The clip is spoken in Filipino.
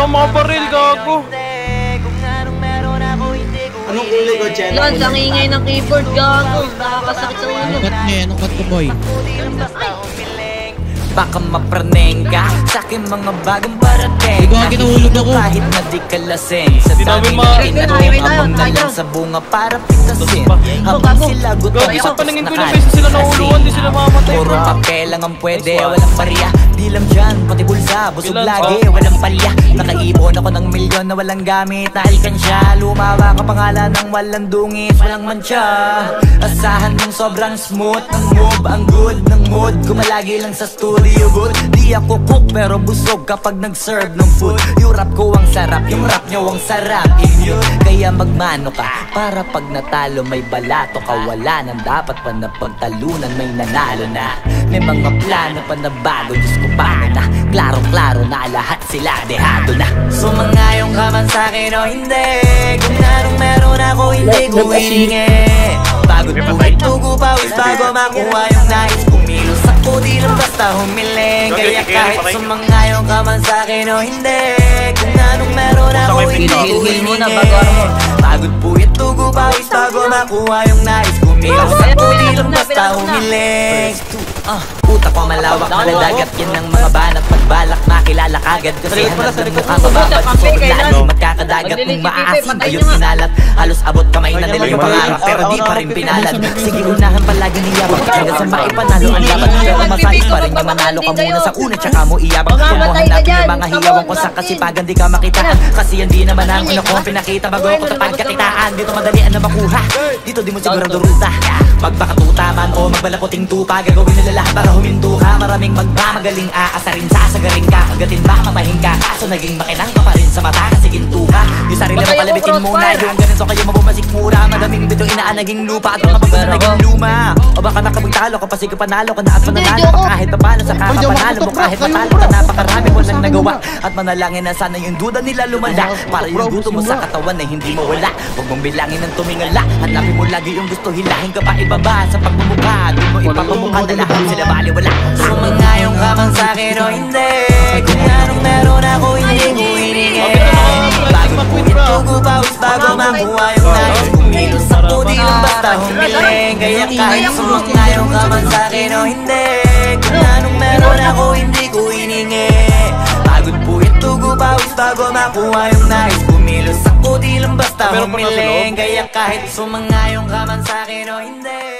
akong mga baril, gago. Anong kulay ko, Chen? Lance, ang ingay ng keyboard, gago. Nakakasakit sa ulo. Anong cut ko, boy? Baka mapraneng ka sa aking mga bagong parating. Ikaw ang kinahulog ako. Kahit na di ka lasing sa daming na inabang na lang sa bunga para pitasin. Habang sila gutom Gago, sa isang paningin ko ilang beses sila nahuluan, di sila mamamatay. puro papel lang ang pwede, walang bariya. Di lang dyan, pati bulsa, busog lagi, walang palya. Nakaipon ako ng milyon na walang gamit na alkansya. Lumawa ka pangalan ng walang dungis, walang mancha. Asahan mong sobrang smooth ng move, ang good ng mood. Kumalagi lang sa studio booth. Di ako cook pero busog kapag nag-serve ng food. Yung rap ko ang sarap, yung rap nyo ang sarap. Immune, kaya magmano ka para pag natalo may balato ka. Wala nang dapat pa na pagtalunan, may nanalo na. May mga plano pa na bago, Diyos ko paano na. Klaro-klaro na lahat sila dehado na. Sumangayong ka man sa'kin o hindi, kung anong meron ako hindi ko hiningi. Pagod buhay, tugo pawis bago makuha yung nais. Kumilos ako di lang basta humiling. Kaya kahit sumangayong ka man sa'kin o hindi, kung anong meron ako hindi ko hiningi. Pagod buhay, tugo pawis bago makuha yung nais. Kumilos ako di lang basta humiling. Utak ko malawak, maladagat. Yan ang mga banat, pagbalak makilala kagad. Kasi hanap ng mukha mababat, sobrang lalo magkakadagat. Kung maaasin ayun sinalat, halos abot kamay na nila yung pangarap, pero di pa rin pinalad. Sige unahan palagi niyabang, hanggang sa maipanalo ang laban. Pero masayos pa rin yung manalo ka muna sa una, tsaka mo iyabang. Kung mo hanapin yung mga hiyawang ko sa kasipagan, di ka makitaan. Kasi yan di naman ang una kong pinakita bago ako sa pagkakitaan. Dito madalian na makuha, dito di mo sigurado ruta. Magpakatuta man o magbalakoting tupa, gagawin nila lahat para huminto ka. Maraming magmamagaling aasarin, sasagaring ka. Agatin ba, mamahin ka, kaso naging makinang ka pa rin sa mata kasi ginto ka. Yung sarili mo palabitin muna, yung ganun so kayo mabumasik mura. Madaming bito inaan naging lupa at mga pagod na naging luma. O baka nakapagtalo ka pa, sige panalo ka na at mananalo pa kahit pa paano. Sa kakapanalo mo kahit matalo ka, napakarami mo lang nagawa. At manalangin na sana yung duda nila lumala, para yung gusto mo sa katawan ay hindi mo wala. Huwag mong bilangin ng tumingala, hanapin mo lagi yung gusto, hilahin ka pa ibaba sa pagmumukha. Di mo ipapamukha na lahat sila baliwala. Sumangayong ka man sa'kin o hindi, kung anong meron ako hindi ko hiningi. Bago puwit tugo pawis bago makuha yung nais. Kumilos ako di lang basta humiling. Kaya kahit sumangayong ka man sa'kin o hindi, kung anong meron ako hindi ko hiningi. Pagod puwit tugo pawis bago makuha yung nais. Kumilos ako di lang basta humiling. Kaya kahit sumangayong ka man sa'kin o hindi.